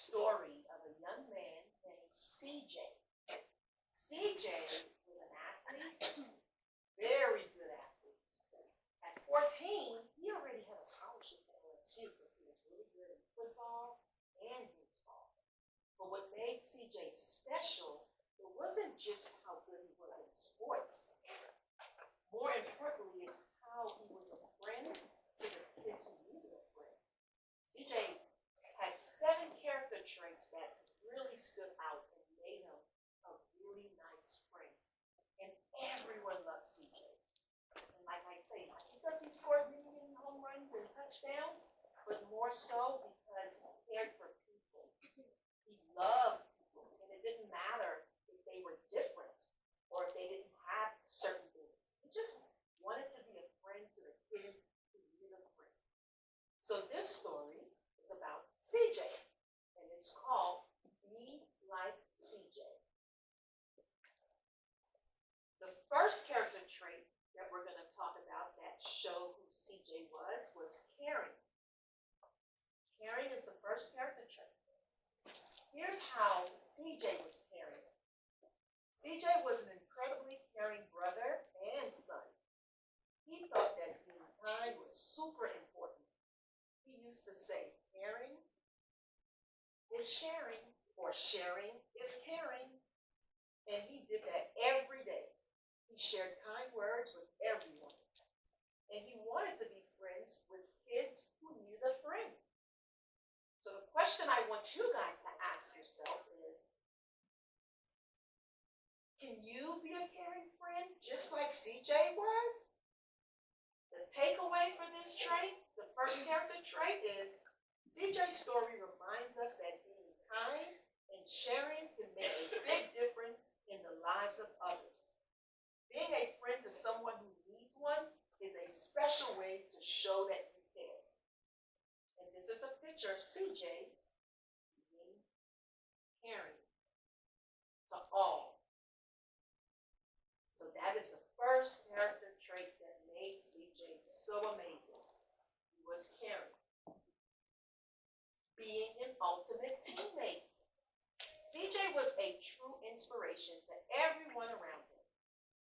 story of a young man named CJ. CJ was an athlete, very good athlete. At 14, he already had a scholarship to LSU because he was really good in football and baseball. But what made CJ special, it wasn't just how good he was in sports. More importantly is how he was a friend to the kids who needed a friend. CJ had 7 character traits that really stood out and made him a really nice friend. And everyone loved CJ. And like I say, not because he scored many home runs and touchdowns, but more so because he cared for people. He loved people, and it didn't matter if they were different or if they didn't have certain things. He just wanted to be a friend to the kid who needed a friend. So this story is about CJ, and it's called Be Like CJ. The first character trait that we're going to talk about that showed who CJ was caring. Caring is the first character trait. Here's how CJ was caring. CJ was an incredibly caring brother and son. He thought that being kind was super important. He used to say, caring is sharing, or sharing is caring. And he did that every day. He shared kind words with everyone. And he wanted to be friends with kids who needed a friend. So the question I want you guys to ask yourself is, can you be a caring friend just like CJ was? The takeaway for this trait, the first character trait, is CJ's story reminds us that being kind and sharing can make a big difference in the lives of others. Being a friend to someone who needs one is a special way to show that you care. And this is a picture of CJ being caring to all. So that is the first character trait that made CJ so amazing. He was caring. Being an ultimate teammate. CJ was a true inspiration to everyone around him.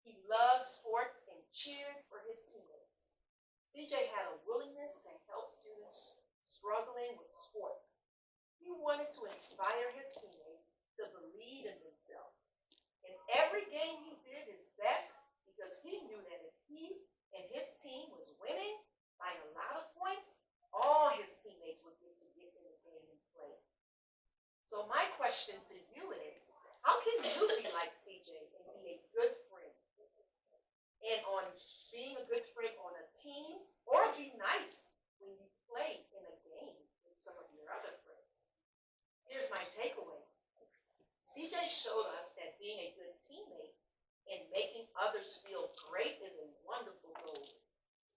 He loved sports and cheered for his teammates. CJ had a willingness to help students struggling with sports. He wanted to inspire his teammates to believe in themselves. In every game he did his best because he knew that if he and his team was winning by a lot of points, all his teammates would get to get in the game and play. So my question to you is, how can you be like CJ and be a good friend? And on being a good friend on a team, or be nice when you play in a game with some of your other friends. Here's my takeaway. CJ showed us that being a good teammate and making others feel great is a wonderful goal.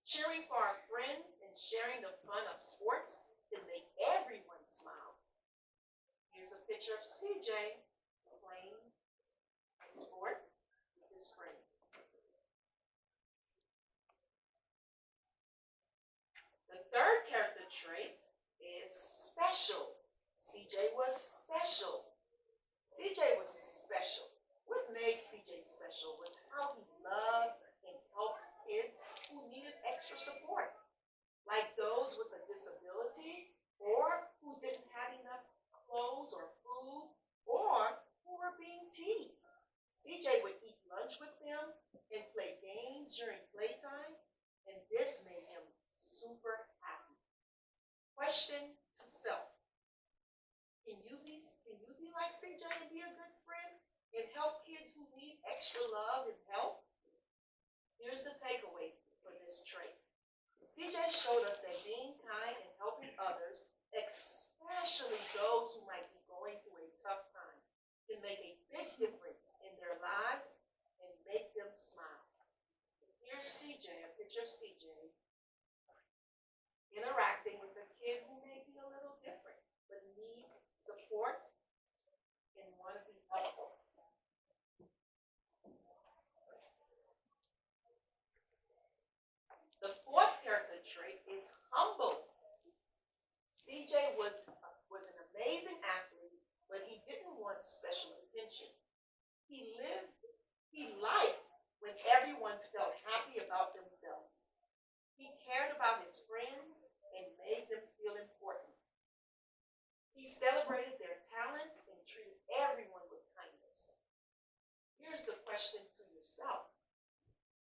Cheering for our friends and sharing the fun of sports can make everyone smile. Here's a picture of CJ playing a sport with his friends. The third character trait is special. CJ was special. CJ was special. What made CJ special was how he loved and helped kids who needed extra support, like those with a disability or who didn't have enough clothes or food or who were being teased. CJ would eat lunch with them and play games during playtime, and this made him super happy. Question to self. Can you be like CJ and be a good friend and help kids who need extra love and help? Here's the takeaway for this trait. CJ showed us that being kind and helping others, especially those who might be going through a tough time, can make a big difference in their lives and make them smile. Here's CJ, a picture of CJ interacting with a kid who may be a little different, but need support and want to be helpful. The fourth character trait is humble. CJ was an amazing athlete but he didn't want special attention. He liked when everyone felt happy about themselves. He cared about his friends and made them feel important. He celebrated their talents and treated everyone with kindness. Here's the question to yourself.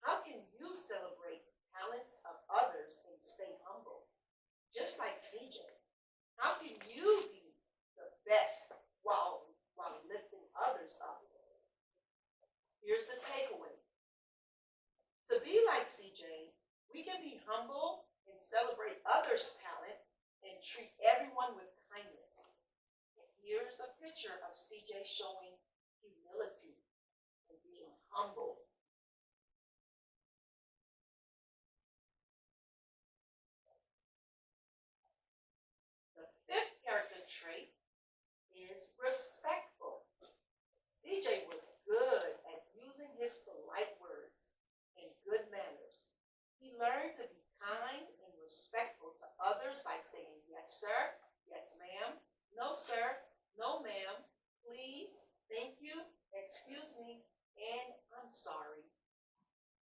How can you celebrate the talents of others and stay humble? Just like CJ. How can you be the best while lifting others up? Here's the takeaway. To be like CJ, we can be humble and celebrate others' talent and treat everyone with kindness. And here's a picture of CJ showing humility and being humble. The fifth character trait is respectful. CJ was good at using his polite words and good manners. He learned to be kind and respectful to others by saying, yes, sir, yes, ma'am, no, sir, no, ma'am, please, thank you, excuse me, and I'm sorry.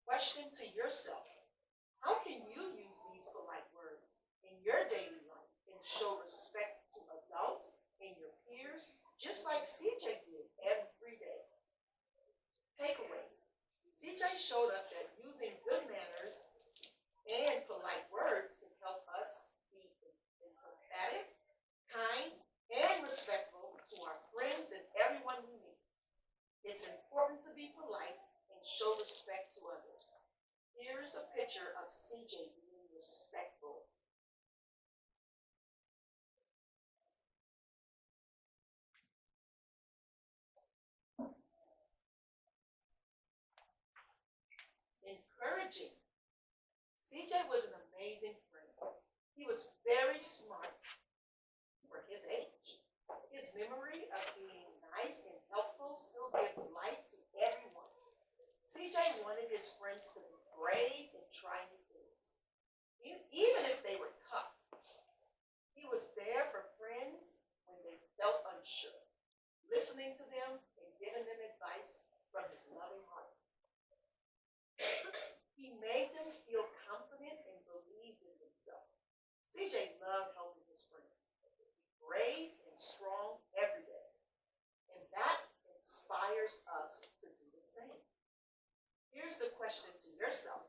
Question to yourself. How can you use these polite words in your daily life and show respect to adults and your peers, just like CJ did every day? Takeaway. CJ showed us that using good manners and polite words can help us be empathetic, kind, and respectful to our friends and everyone we meet. It's important to be polite and show respect to others. Here's a picture of CJ being respectful. Encouraging. CJ was an amazing friend. He was very smart for his age. His memory of being nice and helpful still gives light to everyone. CJ wanted his friends to be brave and try new things, even if they were tough. He was there for friends when they felt unsure, listening to them and giving them advice from his loving heart. He made them feel confident and believed in themselves. CJ loved helping his friends, be brave and strong every day. And that inspires us to do the same. Here's the question to yourself.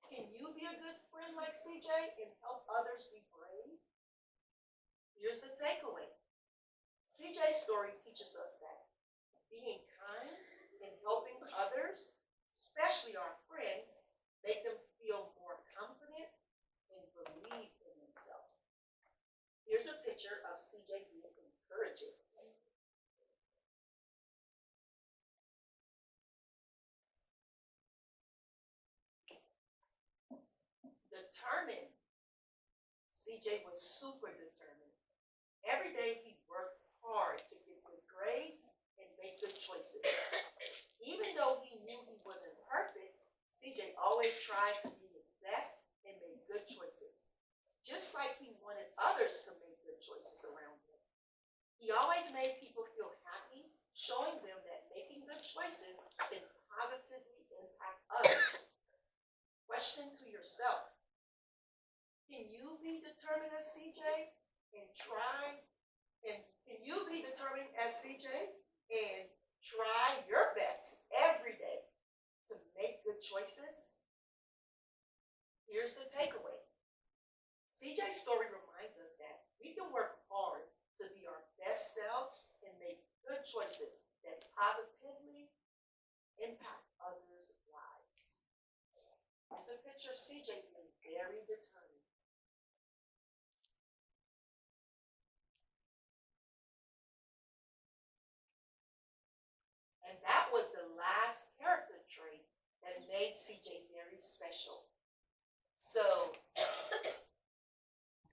Can you be a good friend like CJ and help others be brave? Here's the takeaway. CJ's story teaches us that being kind and helping others, especially our friends, make them feel more confident and believe in themselves. Here's a picture of CJ being encouraging. Determined. CJ was super determined. Every day he worked hard to get good grades and make good choices. Even though he knew he wasn't perfect, CJ always tried to be his best and make good choices, just like he wanted others to make good choices around him. He always made people feel happy, showing them that making good choices can positively impact others. Question to yourself. Can you be determined as CJ and can you be determined as CJ and try your best every day to make good choices? Here's the takeaway. CJ's story reminds us that we can work hard to be our best selves and make good choices that positively impact others' lives. Here's a picture of CJ being very determined. And that was the last character trait that made CJ very special. So